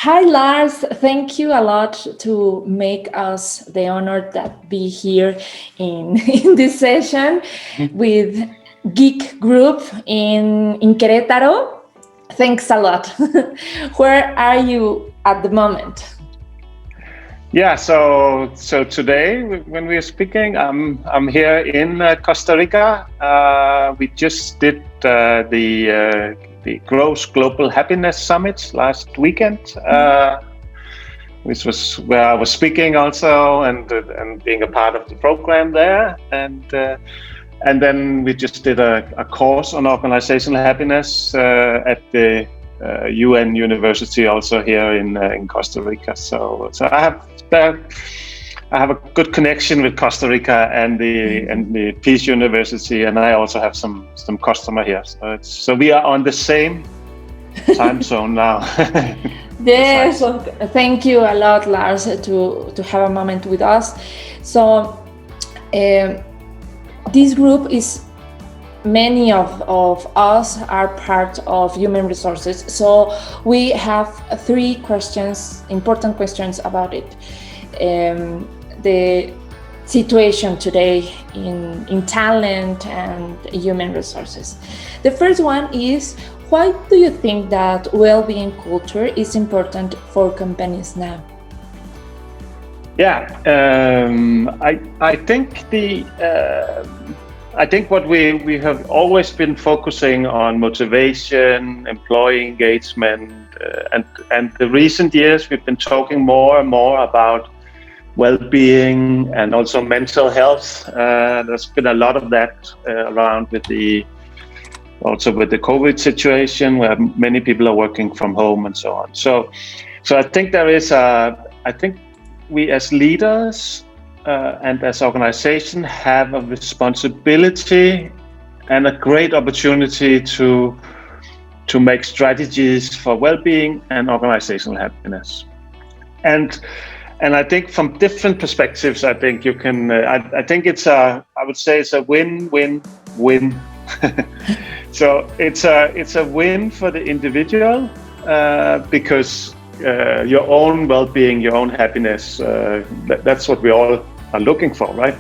Hi Lars, thank you a lot to make us the honor that be here in this session with Geek Group in Querétaro. Thanks a lot. Where are you at the moment? Yeah, so today when we are speaking, I'm here in Costa Rica. We just did the Gross Global Happiness Summit last weekend, which was where I was speaking also and being a part of the program there, and then we just did a course on organizational happiness at the UN University also here in Costa Rica. So I have a good connection with Costa Rica and the Peace University, and I also have some customer here. So we are on the same time zone now. Yes, nice. Thank you a lot, Lars, to have a moment with us. So this group is. Many of us are part of human resources, so we have three questions, important questions about it. The situation today in talent and human resources. The first one is, why do you think that well-being culture is important for companies now? Yeah, I think what we have always been focusing on motivation, employee engagement, and the recent years we've been talking more and more about well-being and also mental health. There's been a lot of that around with the COVID situation, where many people are working from home and so on. So I think I think we as leaders and as organization have a responsibility and a great opportunity to make strategies for well-being and organizational happiness. And I think from different perspectives, I think you can. I think I would say it's a win-win-win. So it's a win for the individual because your own well-being, your own happiness. That's what we all are looking for, right?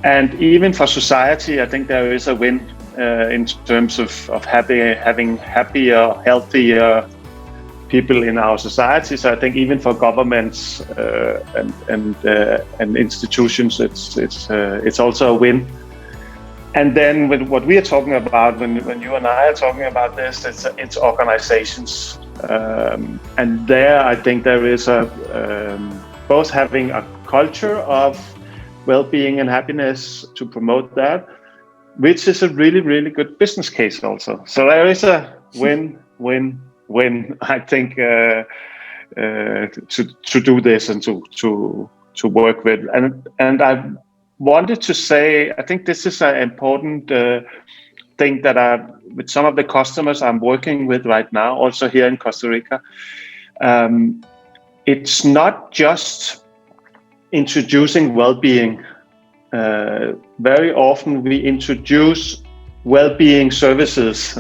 And even for society, I think there is a win in terms of having happier, healthier people in our society. So I think even for governments and institutions, it's also a win. And then with what we are talking about, when you and I are talking about this, it's organizations, and there I think there is both having a culture of well-being and happiness to promote that, which is a really, really good business case also. So there is a win-win-win, I think, to do this and to work with. And I wanted to say, I think this is an important thing that with some of the customers I'm working with right now, also here in Costa Rica. It's not just introducing well-being. Very often we introduce well-being services.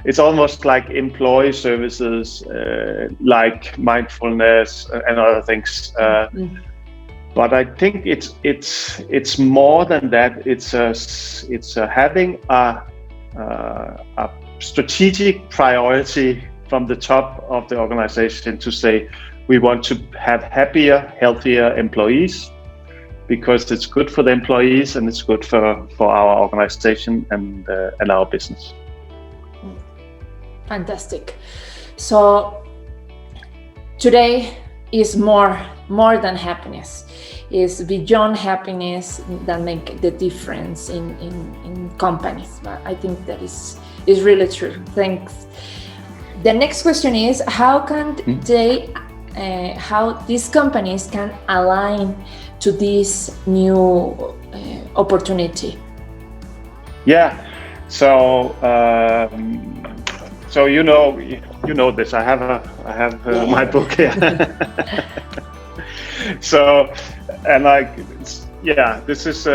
It's almost like employee services, like mindfulness and other things. But I think it's more than that. It's having a strategic priority from the top of the organization to say, we want to have happier, healthier employees because it's good for the employees and it's good for our organization and our business. Fantastic. So today is more than happiness. Is beyond happiness that make the difference in companies. But I think that is really true. Thanks. The next question is, how can how these companies can align to this new opportunity? Yeah. So you know this. I have my book here. So, and this is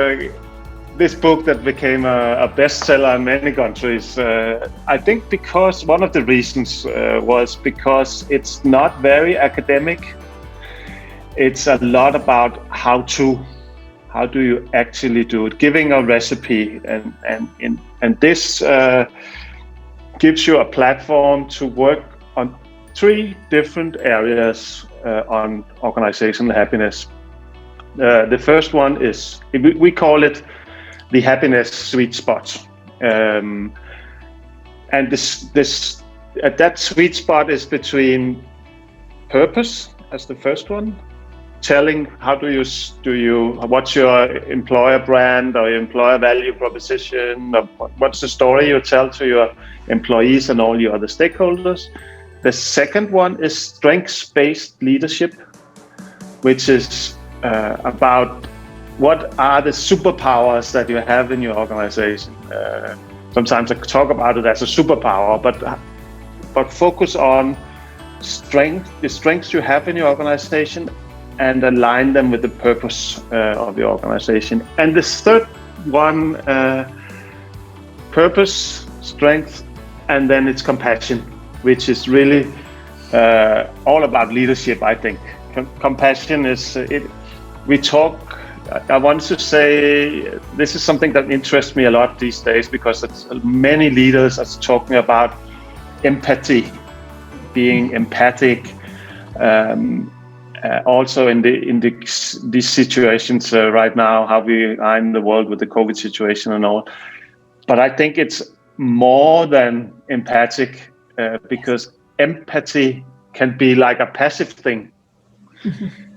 this book that became a bestseller in many countries. I think because one of the reasons was because it's not very academic. It's a lot about how do you actually do it, giving a recipe, and this gives you a platform to work on 3 different areas on organizational happiness. The first one is, we call it the happiness sweet spot, and that sweet spot is between purpose as the first one, telling what's your employer brand or your employer value proposition, or what's the story you tell to your employees and all your other stakeholders. The second one is strengths-based leadership, which is about what are the superpowers that you have in your organization. Sometimes I talk about it as a superpower, but focus on the strengths you have in your organization and align them with the purpose of your organization. And the third one, purpose, strength, and then it's compassion, which is really all about leadership, I think. Compassion is, I want to say, this is something that interests me a lot these days, because many leaders are talking about empathy, being empathic, also in these situations right now, how we are in the world with the COVID situation and all. But I think it's more than empathic, because empathy can be like a passive thing.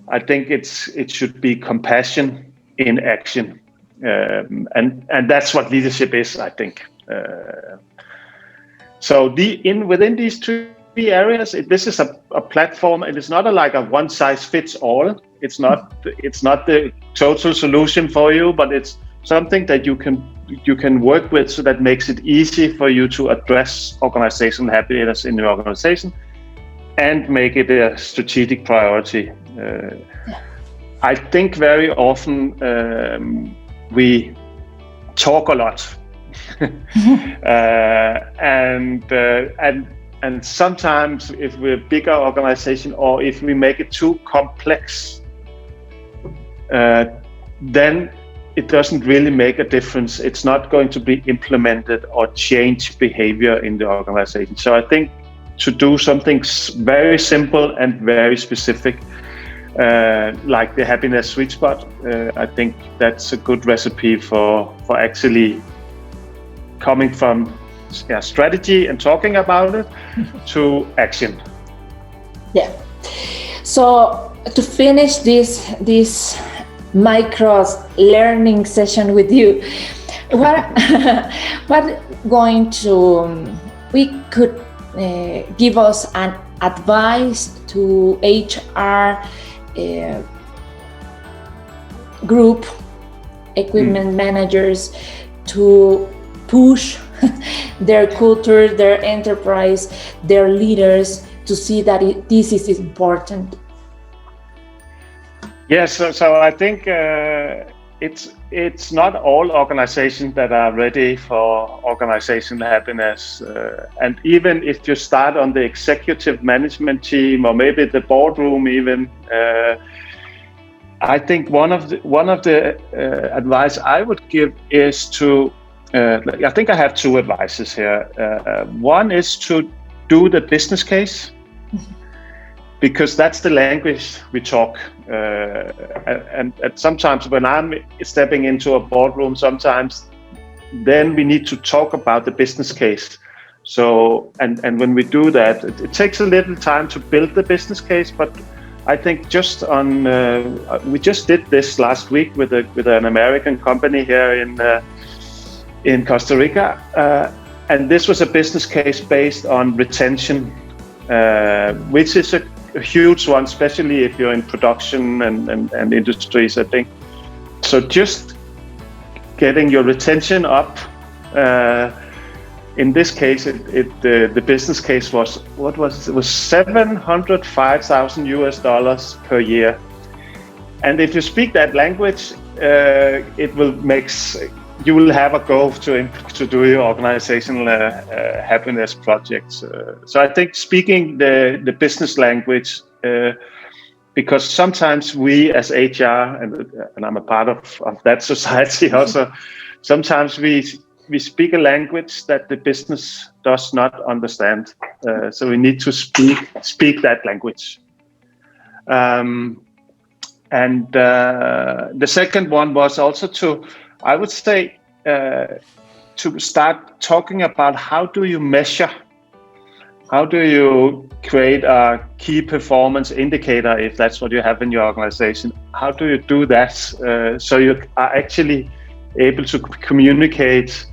I think it should be compassion in action, and that's what leadership is, I think. So within these 2 areas, this is a platform. It is not like a one size fits all. It's not the total solution for you, but it's something that you can work with, so that makes it easy for you to address organizational happiness in your organization and make it a strategic priority. I think very often we talk a lot, and sometimes if we're a bigger organization, or if we make it too complex, then it doesn't really make a difference. It's not going to be implemented or change behavior in the organization. So I think to do something very simple and very specific, like the happiness sweet spot, I think that's a good recipe for actually coming from strategy and talking about it to action. Yeah. So to finish this micro learning session with you, what going to we could give us an advice to HR group, equipment managers, to push their culture, their enterprise, their leaders to see that this is important? Yes, so I think it's not all organizations that are ready for organizational happiness, and even if you start on the executive management team or maybe the boardroom, even I think one of the advice I would give is to I think I have 2 advices here. One is to do the business case, because that's the language we talk. And sometimes when I'm stepping into a boardroom, sometimes then we need to talk about the business case. So, and when we do that, it takes a little time to build the business case, but I think we just did this last week with an American company here in Costa Rica, and this was a business case based on retention, which is a huge one, especially if you're in production and industries, I think. So just getting your retention up. In this case, the business case was, what was it? It was $705,000 per year. And if you speak that language, it will make you will have a go to do your organizational happiness projects. So I think speaking the business language, because sometimes we as HR, and I'm a part of that society also, sometimes we speak a language that the business does not understand. So we need to speak that language. And the second one was also to, I would say, to start talking about how do you measure, how do you create a key performance indicator, if that's what you have in your organization. How do you do that so you are actually able to communicate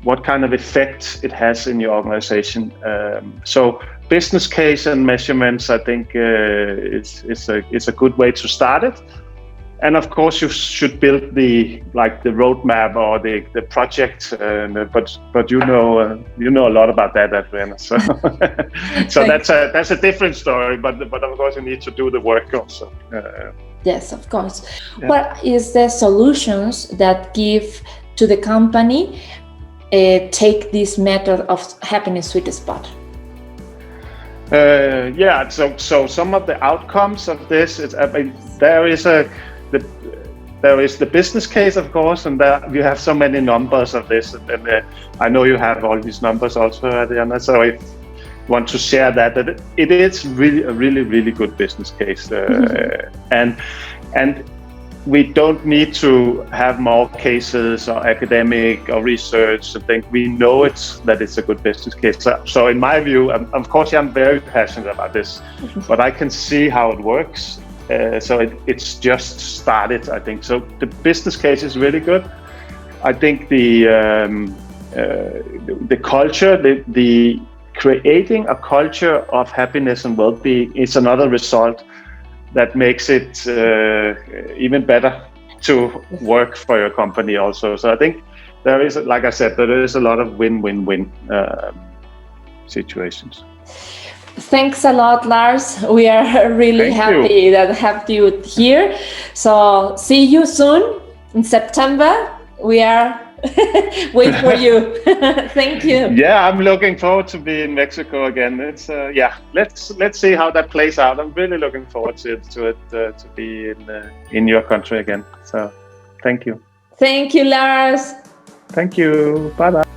what kind of effect it has in your organization? So business case and measurements, I think, is a good way to start it. And of course, you should build the roadmap or the project. But you know a lot about that, Adriana. So so that's a different story. But of course, you need to do the work also. Yes, of course. Yeah. What is the solutions that give to the company take this method of happiness sweet spot? Yeah. So some of the outcomes of this is, there is the business case, of course, and you have so many numbers of this. And I know you have all these numbers also, Adriana. So if you want to share that it is really a really good business case, and we don't need to have more cases or academic or research. I think we know that it's a good business case. So in my view, of course, I'm very passionate about this, but I can see how it works. So it's just started, I think. So the business case is really good. I think the culture, the creating a culture of happiness and well-being is another result that makes it even better to work for your company also. So I think there is, like I said, there is a lot of win-win-win situations. Thanks a lot, Lars. We are really happy that have you here. So see you soon in September. We are wait for you. Thank you. Yeah, I'm looking forward to be in Mexico again. It's let's see how that plays out. I'm really looking forward to it to be in your country again. So thank you. Thank you, Lars. Thank you. Bye bye.